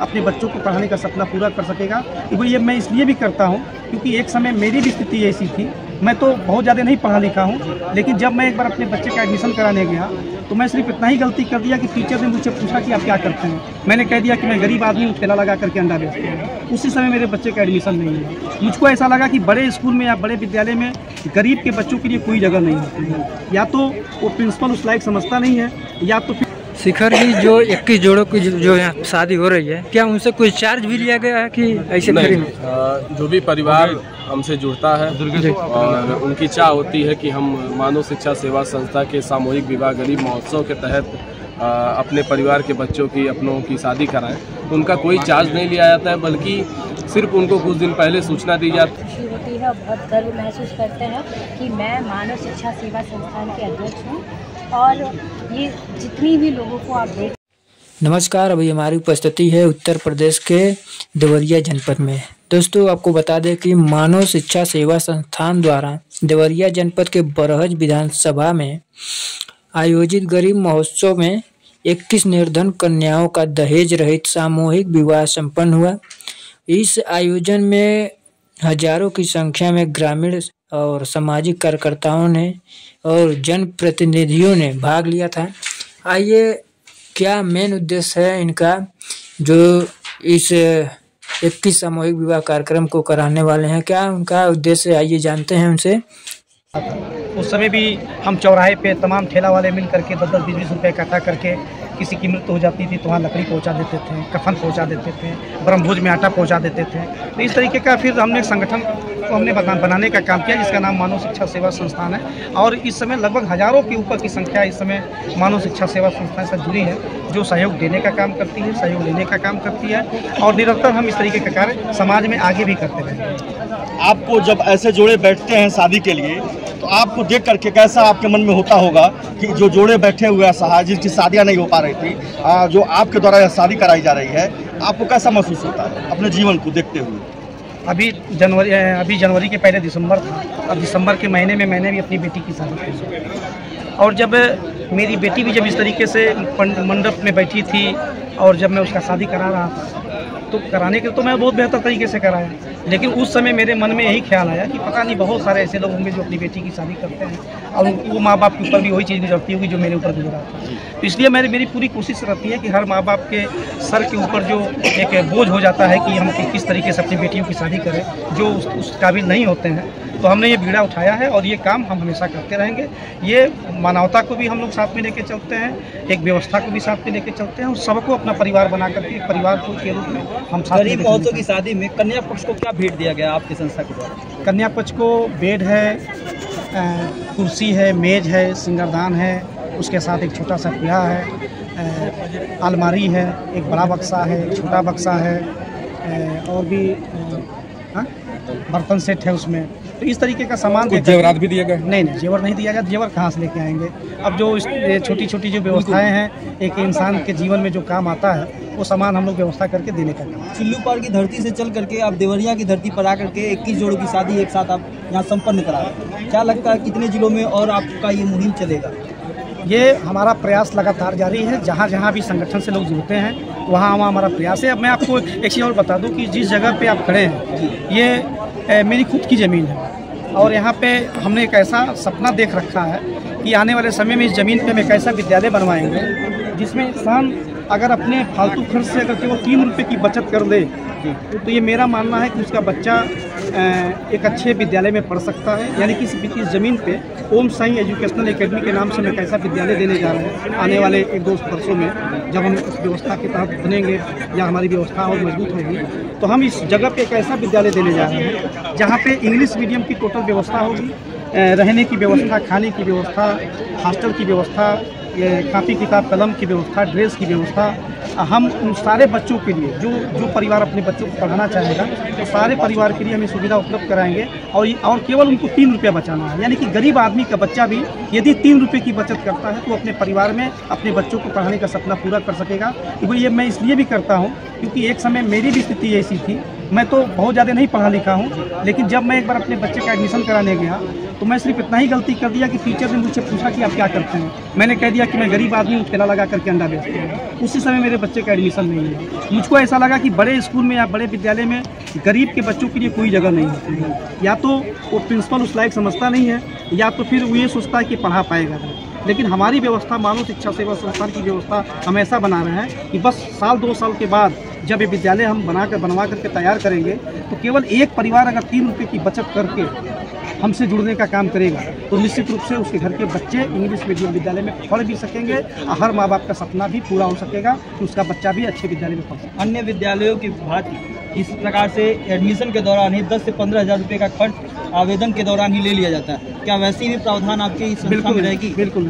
अपने बच्चों को पढ़ाने का सपना पूरा कर सकेगा। क्योंकि ये मैं इसलिए भी करता हूँ क्योंकि एक समय मेरी भी स्थिति ऐसी थी। मैं तो बहुत ज़्यादा नहीं पढ़ा लिखा हूँ, लेकिन जब मैं एक बार अपने बच्चे का एडमिशन कराने गया तो मैं सिर्फ इतना ही गलती कर दिया कि टीचर ने मुझसे पूछा कि आप क्या करते हैं। मैंने कह दिया कि मैं गरीब आदमी हूँ, ठेला लगा करके अंडा बेचता हूँ। उसी समय मेरे बच्चे का एडमिशन नहीं हुआ। मुझको ऐसा लगा कि बड़े स्कूल में या बड़े विद्यालय में गरीब के बच्चों के लिए कोई जगह नहीं होती है। या तो वो प्रिंसिपल उस लायक समझता नहीं है, या तो शिखर जी, जो 21 जोड़ों की जो यहाँ शादी हो रही है, क्या उनसे कोई चार्ज भी लिया गया है कि ऐसे फ्री में? जो भी परिवार हमसे जुड़ता है और उनकी चाह होती है कि हम मानव शिक्षा सेवा संस्था के सामूहिक विवाह गरीब महोत्सव के तहत अपने परिवार के बच्चों की अपनों की शादी कराएं, उनका कोई चार्ज नहीं लिया जाता है, बल्कि सिर्फ उनको कुछ दिन पहले सूचना दी जाती है। खुशी होती है, बहुत गर्व महसूस करते हैं कि मैं मानव शिक्षा सेवा संस्थान के अध्यक्ष हूँ और ये जितनी भी लोगों को आप देख। नमस्कार, अभी हमारी उपस्थिति है उत्तर प्रदेश के देवरिया जनपद में। दोस्तों, आपको बता दें कि मानव शिक्षा सेवा संस्थान द्वारा देवरिया जनपद के बरहज विधानसभा में आयोजित गरीब महोत्सव में 21 निर्धन कन्याओं का दहेज रहित सामूहिक विवाह संपन्न हुआ। इस आयोजन में हजारों की संख्या में ग्रामीण और सामाजिक कार्यकर्ताओं ने और जनप्रतिनिधियों ने भाग लिया था। आइए, क्या मेन उद्देश्य है इनका, जो इस 21 सामूहिक विवाह कार्यक्रम को कराने वाले हैं, क्या उनका उद्देश्य, आइए जानते हैं उनसे। उस समय भी हम चौराहे पे तमाम ठेला वाले मिल करके 10-10, 20-20 रुपये इकट्ठा करके किसी की मृत्यु हो जाती थी तो वहाँ लकड़ी पहुँचा देते थे, कफन पहुँचा देते थे, ब्रह्मभोज में आटा पहुँचा देते थे। तो इस तरीके का फिर हमने एक संगठन को हमने बनाने का काम किया जिसका नाम मानव शिक्षा सेवा संस्थान है। और इस समय लगभग हज़ारों के ऊपर की संख्या इस समय मानव शिक्षा सेवा संस्थान से जुड़ी है, जो सहयोग देने का काम करती है, सहयोग लेने का काम करती है। और निरंतर हम इस तरीके का कार्य समाज में आगे भी करते रहेंगे। आपको जब ऐसे जोड़े बैठते हैं शादी के लिए, तो आपको देख करके कैसा आपके मन में होता होगा कि जो जोड़े बैठे हुए हैं, जिनकी शादियां नहीं हो पा रही थी, जो आपके द्वारा शादी कराई जा रही है, आपको कैसा महसूस होता है अपने जीवन को देखते हुए? अभी जनवरी के पहले दिसंबर था। अब दिसंबर के महीने में मैंने भी अपनी बेटी की शादी की। और जब मेरी बेटी भी जब इस तरीके से मंडप में बैठी थी और जब मैं उसका शादी करा रहा था तो कराने के तो मैं बहुत बेहतर तरीके से कराया, लेकिन उस समय मेरे मन में यही ख्याल आया कि पता नहीं बहुत सारे ऐसे लोग होंगे जो अपनी बेटी की शादी करते हैं और वो माँ बाप के ऊपर भी वही चीज़ गुजरती होगी जो मेरे ऊपर गुजरा था। तो इसलिए मेरी पूरी कोशिश रहती है कि हर माँ बाप के सर के ऊपर जो एक बोझ हो जाता है कि हम किस तरीके से अपनी बेटियों की शादी करें जो उस काबिल नहीं होते हैं, तो हमने ये बीड़ा उठाया है और ये काम हम हमेशा करते रहेंगे। ये मानवता को भी हम लोग साथ में लेके चलते हैं, एक व्यवस्था को भी साथ में लेके चलते हैं और सबको अपना परिवार बना करके एक परिवार के रूप में हम साथ। गरीब महोत्सव की शादी में कन्या पक्ष को क्या भेंट दिया गया आपकी संस्था के द्वारा? कन्या पक्ष को बेड है, कुर्सी है, मेज है, सिंगारदान है, उसके साथ एक छोटा सा कुल्हा है, अलमारी है, एक बड़ा बक्सा है, एक छोटा बक्सा है, और भी बर्तन सेट है उसमें। तो इस तरीके का सामान। जेवरात भी दिया गया? नहीं, जेवर नहीं दिया गया। जेवर कहाँ से लेके आएंगे? अब जो छोटी छोटी जो व्यवस्थाएं हैं एक इंसान के जीवन में जो काम आता है वो सामान हम लोग व्यवस्था करके देने का काम। चिल्लू पार की धरती से चल करके आप देवरिया की धरती पर आकर के 21 जोड़ों की शादी एक साथ आप यहाँ संपन्न करा रहे हैं। क्या लगता है कितने जिलों में और आपका ये मुहिम चलेगा? ये हमारा प्रयास लगातार जारी है। जहाँ जहाँ भी संगठन से लोग जुड़ते हैं वहाँ हमारा प्रयास है। अब मैं आपको एक चीज़ और बता दूँ कि जिस जगह पे आप खड़े हैं ये मेरी खुद की ज़मीन है और यहाँ पे हमने एक ऐसा सपना देख रखा है कि आने वाले समय में इस ज़मीन पे हम एक ऐसा विद्यालय बनवाएंगे जिसमें इंसान अगर अपने फालतू खर्च से अगर केवल 3 रुपये की बचत कर दे तो ये मेरा मानना है कि उसका बच्चा एक अच्छे विद्यालय में पढ़ सकता है। यानी कि इस ज़मीन पे ओम साई एजुकेशनल एकेडमी के नाम से हम एक ऐसा विद्यालय देने जा रहे हैं आने वाले 1-2 वर्षों में। जब हम उस व्यवस्था के तहत बनेंगे या हमारी व्यवस्था और मजबूत होगी तो हम इस जगह पे एक ऐसा विद्यालय देने जा रहे हैं जहाँ पे इंग्लिश मीडियम की टोटल व्यवस्था होगी, रहने की व्यवस्था, खाने की व्यवस्था, हॉस्टल की व्यवस्था, कापी किताब कलम की व्यवस्था, ड्रेस की व्यवस्था। हम उन सारे बच्चों के लिए जो परिवार अपने बच्चों को पढ़ाना चाहेगा तो सारे परिवार के लिए हमें सुविधा उपलब्ध कराएंगे और केवल उनको 3 रुपये बचाना है। यानी कि गरीब आदमी का बच्चा भी यदि 3 रुपये की बचत करता है तो अपने परिवार में अपने बच्चों को पढ़ाने का सपना पूरा कर सकेगा। क्योंकि ये मैं इसलिए भी करता हूँ क्योंकि एक समय मेरी भी स्थिति ऐसी थी। मैं तो बहुत ज़्यादा नहीं पढ़ा लिखा हूँ, लेकिन जब मैं एक बार अपने बच्चे का एडमिशन कराने गया तो मैं सिर्फ इतना ही गलती कर दिया कि टीचर ने मुझसे पूछा कि आप क्या करते हैं। मैंने कह दिया कि मैं गरीब आदमी हूँ, ठेला लगा करके अंडा बेचता हूँ। उसी समय मेरे बच्चे का एडमिशन नहीं हुआ। मुझको ऐसा लगा कि बड़े स्कूल में या बड़े विद्यालय में गरीब के बच्चों के लिए कोई जगह नहीं होती है। या तो वो प्रिंसिपल उस लायक समझता नहीं है, या तो फिर वो ये सोचता है कि पढ़ा पाएगा नहीं। लेकिन हमारी व्यवस्था, मानव शिक्षा सेवा संस्थान की व्यवस्था हम ऐसा बना रहे हैं कि बस साल 2 साल के बाद जब ये विद्यालय हम बनवा करके तैयार करेंगे तो केवल एक परिवार अगर 3 रुपये की बचत करके हमसे जुड़ने का काम करेगा तो निश्चित रूप से उसके घर के बच्चे इंग्लिश मीडियम विद्यालय में पढ़ भी सकेंगे और हर माँ बाप का सपना भी पूरा हो सकेगा कि उसका बच्चा भी अच्छे विद्यालय में पढ़ सके। अन्य विद्यालयों की भांति इस प्रकार से एडमिशन के दौरान ही 10 से 15 हज़ार रुपये का खर्च आवेदन के दौरान ही ले लिया जाता है। क्या वैसी भी प्रावधान आपके इस संस्था में रहेगी? बिल्कुल।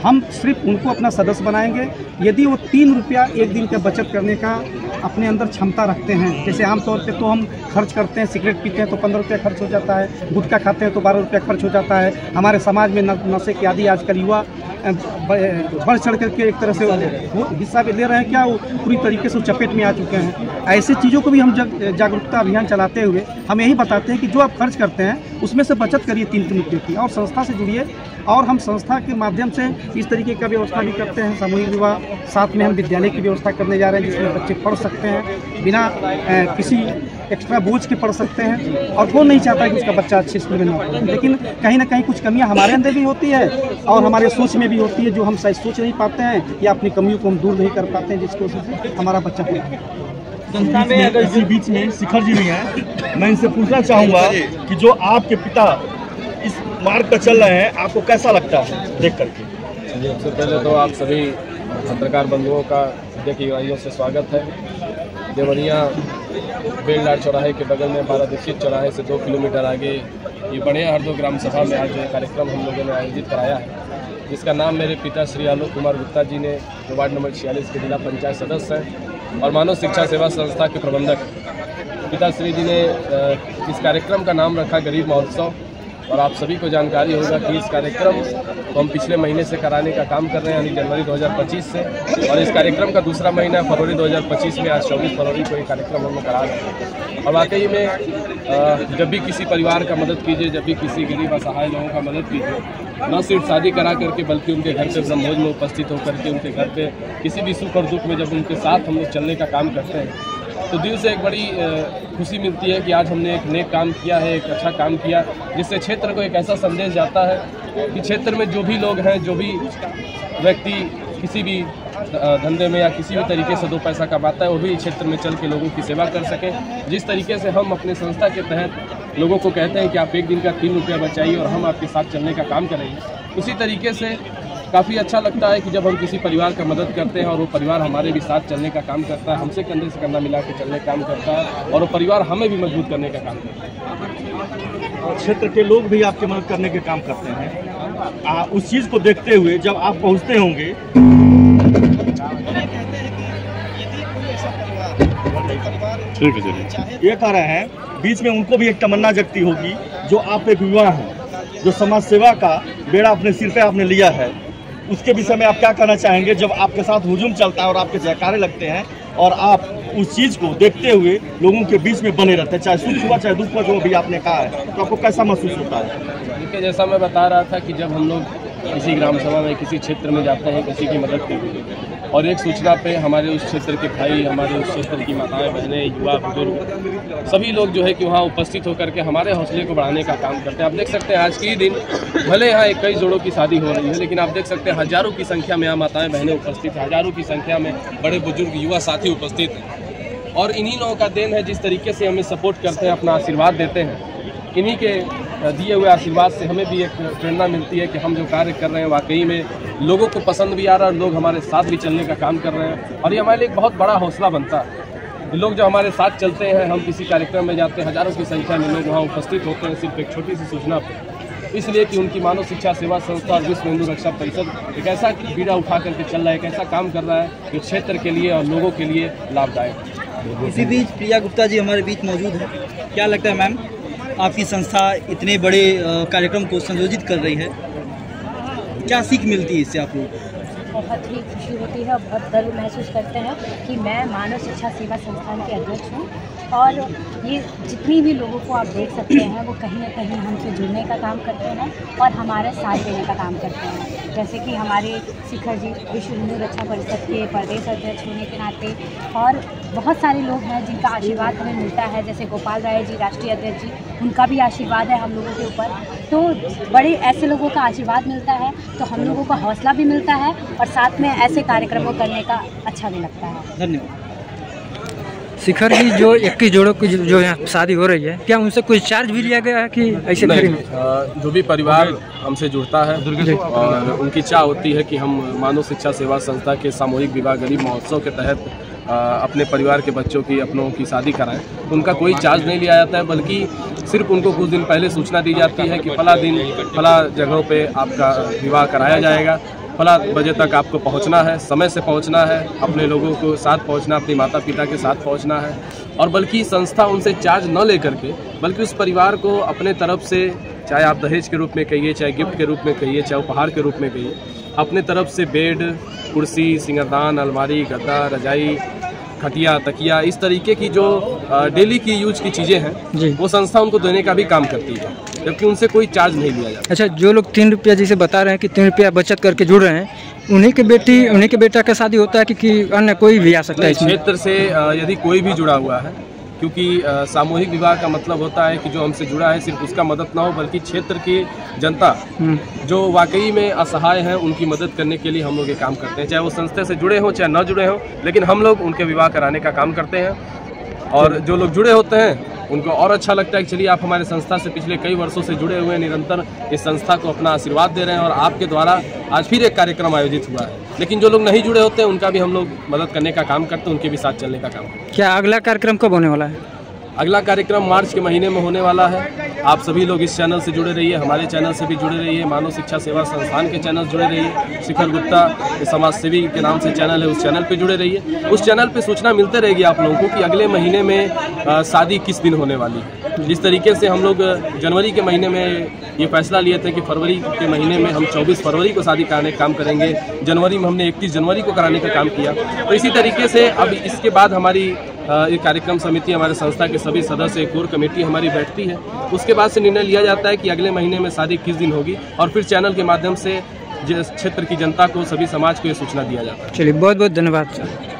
हम सिर्फ उनको अपना सदस्य बनाएंगे यदि वो 3 रुपया एक दिन का बचत करने का अपने अंदर क्षमता रखते हैं। जैसे आमतौर पे तो हम खर्च करते हैं, सिगरेट पीते हैं तो 15 रुपया खर्च हो जाता है, गुटखा खाते हैं तो 12 रुपया खर्च हो जाता है। हमारे समाज में नशे की आदि आजकल युवा बढ़ चढ़ करके एक तरह से वो हिस्सा भी ले रहे हैं, क्या वो पूरी तरीके से चपेट में आ चुके हैं। ऐसी चीज़ों को भी हम जागरूकता अभियान चलाते हुए हम यही बताते हैं कि जो आप खर्च करते हैं उसमें से बचत करिए 3 रुपये की और संस्था से जुड़िए। और हम संस्था के माध्यम से इस तरीके का व्यवस्था भी करते हैं, सामूहिक विवाह, साथ में हम विद्यालय की व्यवस्था करने जा रहे हैं जिसमें बच्चे पढ़ सकते हैं बिना किसी एक्स्ट्रा बोझ के पढ़ सकते हैं। और कौन नहीं चाहता कि उसका बच्चा अच्छे स्कूल में ना पढ़े, लेकिन कहीं ना कहीं कुछ कमियां हमारे अंदर भी होती है और हमारे सोच में भी होती है जो हम शायद सोच नहीं पाते हैं या अपनी कमियों को हम दूर नहीं कर पाते हैं, जिसकी वजह से हमारा बच्चा पढ़े। संस्था में अगर इसी बीच में शिखर जी भी हैं, मैं इनसे पूछना चाहूँगा कि जो आपके पिता इस मार्ग पर चल रहे हैं आपको कैसा लगता है देख करके? सबसे पहले तो आप सभी पत्रकार बंधुओं का हृदय की गहराइयों से स्वागत है। देवरिया बेलडार चौराहे के बगल में 12 दीक्षित चौराहे से 2 किलोमीटर आगे ये बढ़िया हरदो ग्राम सभा में आज जो कार्यक्रम हम लोगों ने आयोजित कराया है, जिसका नाम मेरे पिता श्री आलोक कुमार गुप्ता जी ने, जो वार्ड नंबर 46 के जिला पंचायत सदस्य हैं और मानव शिक्षा सेवा संस्था के प्रबंधक पिताश्री जी ने इस कार्यक्रम का नाम रखा गरीब महोत्सव। और आप सभी को जानकारी होगा कि इस कार्यक्रम को हम पिछले महीने से कराने का काम कर रहे हैं, यानी जनवरी 2025 से, और इस कार्यक्रम का दूसरा महीना फरवरी 2025 में, आज 24 फरवरी को ये कार्यक्रम हम लोग करा रहे हैं। और वाकई में जब भी किसी परिवार का मदद कीजिए, जब भी किसी गरीब असहाय लोगों का मदद कीजिए, न सिर्फ शादी करा करके बल्कि उनके घर पे ब्रह्मभोज में उपस्थित होकर के उनके घर पे किसी भी सुख और दुख में जब उनके साथ हम लोग चलने का काम करते हैं तो दिल से एक बड़ी खुशी मिलती है कि आज हमने एक नेक काम किया है, एक अच्छा काम किया, जिससे क्षेत्र को एक ऐसा संदेश जाता है कि क्षेत्र में जो भी लोग हैं, जो भी व्यक्ति किसी भी धंधे में या किसी भी तरीके से 2 पैसा कमाता है, वो भी क्षेत्र में चल के लोगों की सेवा कर सके। जिस तरीके से हम अपने संस्था के तहत लोगों को कहते हैं कि आप एक दिन का 3 रुपया बचाइए और हम आपके साथ चलने का काम करेंगे, उसी तरीके से काफ़ी अच्छा लगता है कि जब हम किसी परिवार का मदद करते हैं और वो परिवार हमारे भी साथ चलने का काम करता है, हमसे कंधे से कंधा मिला के चलने का काम करता है और वो परिवार हमें भी मजबूत करने का काम करता है। और क्षेत्र के लोग भी आपकी मदद करने के काम करते हैं। उस चीज़ को देखते हुए जब आप पहुंचते होंगे ठीक है, ये कह रहे हैं बीच में उनको भी एक तमन्ना जगती होगी, जो आप एक युवा हैं, जो समाज सेवा का बेड़ा अपने सिर पे आपने लिया है, उसके विषय में आप क्या कहना चाहेंगे जब आपके साथ हुजूम चलता है और आपके जयकारे लगते हैं और आप उस चीज़ को देखते हुए लोगों के बीच में बने रहते हैं, चाहे सुख हुआ चाहे दुख हुआ, जो भी आपने कहा है, तो आपको कैसा महसूस होता है? देखिए, जैसा मैं बता रहा था कि जब हम लोग किसी ग्राम सभा में किसी क्षेत्र में जाते हैं, किसी की मदद करते हैं और एक सूचना पे हमारे उस क्षेत्र के भाई, हमारे उस क्षेत्र की माताएं बहनें, युवा बुजुर्ग सभी लोग जो है कि वहाँ उपस्थित होकर के हमारे हौसले को बढ़ाने का काम करते हैं। आप देख सकते हैं आज के ही दिन भले यहाँ 21 जोड़ों की शादी हो रही है, लेकिन आप देख सकते हैं हज़ारों की संख्या में यहाँ माताएं बहनें उपस्थित हैं, हज़ारों की संख्या में बड़े बुजुर्ग युवा साथी उपस्थित हैं। और इन्हीं लोगों का देन है जिस तरीके से हमें सपोर्ट करते हैं, अपना आशीर्वाद देते हैं। इन्हीं के दिए हुए आशीर्वाद से हमें भी एक प्रेरणा मिलती है कि हम जो कार्य कर रहे हैं वाकई में लोगों को पसंद भी आ रहा है और लोग हमारे साथ भी चलने का काम कर रहे हैं। और ये हमारे लिए एक बहुत बड़ा हौसला बनता है। लोग जो हमारे साथ चलते हैं, हम किसी कार्यक्रम में जाते हैं, हज़ारों की संख्या में लोग वहाँ उपस्थित होते हैं सिर्फ एक छोटी सी सूचना पर, इसलिए कि उनकी मानव शिक्षा सेवा संस्था और विश्व हिंदू रक्षा परिषद एक ऐसा बीड़ा उठा करके चल रहा है, एक ऐसा काम कर रहा है जो क्षेत्र के लिए और लोगों के लिए लाभदायक है। इसी बीच प्रिया गुप्ता जी हमारे बीच मौजूद है। क्या लगता है मैम, आपकी संस्था इतने बड़े कार्यक्रम को संयोजित कर रही है, क्या सीख मिलती है इससे आप लोग? बहुत ही खुशी होती है और बहुत गर्व महसूस करते हैं कि मैं मानव शिक्षा सेवा संस्थान के अध्यक्ष हूँ। और ये जितनी भी लोगों को आप देख सकते हैं वो कहीं ना कहीं हमसे जुड़ने का काम करते हैं और हमारे साथ देने का काम करते हैं। जैसे कि हमारे शिखर जी विश्व हिंदू रक्षा परिषद के प्रदेश अध्यक्ष होने के नाते, और बहुत सारे लोग हैं जिनका आशीर्वाद हमें मिलता है, जैसे गोपाल राय जी राष्ट्रीय अध्यक्ष जी, उनका भी आशीर्वाद है हम लोगों के ऊपर। तो बड़े ऐसे लोगों का आशीर्वाद मिलता है तो हम लोगों को हौसला भी मिलता है और साथ में ऐसे कार्यक्रमों करने का अच्छा भी लगता है। धन्यवाद। शिखर जी, जो 21 जोड़ों की जो यहाँ शादी हो रही है, क्या उनसे कोई चार्ज भी लिया गया है कि ऐसे फ्री में? जो भी परिवार हमसे जुड़ता है और उनकी चाह होती है कि हम मानव शिक्षा सेवा संस्था के सामूहिक विवाह गरीब महोत्सव के तहत अपने परिवार के बच्चों की अपनों की शादी कराएं, उनका कोई चार्ज नहीं लिया जाता है, बल्कि सिर्फ उनको कुछ दिन पहले सूचना दी जाती है कि फला दिन फला जगहों पे आपका विवाह कराया जाएगा, फला बजे तक आपको पहुंचना है, समय से पहुंचना है, अपने लोगों को साथ पहुंचना, अपने माता पिता के साथ पहुंचना है। और बल्कि संस्था उनसे चार्ज न लेकर के बल्कि उस परिवार को अपने तरफ से, चाहे आप दहेज के रूप में कहिए, चाहे गिफ्ट के रूप में कहिए, चाहे उपहार के रूप में कहिए, अपने तरफ से बेड, कुर्सी, सिंगारदान, अलमारी, गद्दा, रजाई, खटिया, तकिया, इस तरीके की जो डेली की यूज की चीज़ें हैं वो संस्था उनको देने का भी काम करती है, जबकि उनसे कोई चार्ज नहीं लिया जाता। अच्छा, जो लोग 3 रुपया जैसे बता रहे हैं कि 3 रुपया बचत करके जुड़ रहे हैं, उन्हीं के बेटा का शादी होता है कि अन्य कोई भी आ सकता है? क्षेत्र से यदि कोई भी जुड़ा हुआ है, क्योंकि सामूहिक विवाह का मतलब होता है कि जो हमसे जुड़ा है सिर्फ उसका मदद ना हो, बल्कि क्षेत्र की जनता जो वाकई में असहाय हैं उनकी मदद करने के लिए हम लोग ये काम करते हैं। चाहे वो संस्था से जुड़े हों चाहे न जुड़े हों, लेकिन हम लोग उनके विवाह कराने का काम करते हैं। और जो लोग जुड़े होते हैं उनको और अच्छा लगता है कि चलिए आप हमारे संस्था से पिछले कई वर्षों से जुड़े हुए हैं, निरंतर इस संस्था को अपना आशीर्वाद दे रहे हैं और आपके द्वारा आज फिर एक कार्यक्रम आयोजित हुआ है। लेकिन जो लोग नहीं जुड़े होते हैं उनका भी हम लोग मदद करने का काम करते हैं, उनके भी साथ चलने का काम करते हैं। क्या अगला कार्यक्रम कब होने वाला है? अगला कार्यक्रम मार्च के महीने में होने वाला है। आप सभी लोग इस चैनल से जुड़े रहिए, हमारे चैनल से भी जुड़े रहिए, मानव शिक्षा सेवा संस्थान के चैनल जुड़े रहिए, शिखर गुप्ता समाज सेवी के नाम से चैनल है, उस चैनल पे जुड़े रहिए। उस चैनल पे सूचना मिलते रहेगी आप लोगों को कि अगले महीने में शादी किस दिन होने वाली है। जिस तरीके से हम लोग जनवरी के महीने में ये फैसला लिए थे कि फरवरी के महीने में हम 24 फरवरी को शादी कराने का काम करेंगे, जनवरी में हमने 31 जनवरी को कराने का काम किया, तो इसी तरीके से अब इसके बाद हमारी ये कार्यक्रम समिति, हमारे संस्था के सभी सदस्य, कोर कमेटी हमारी बैठती है, उसके बाद से निर्णय लिया जाता है कि अगले महीने में शादी किस दिन होगी और फिर चैनल के माध्यम से क्षेत्र की जनता को, सभी समाज को ये सूचना दिया जाता है। चलिए, बहुत बहुत धन्यवाद सर।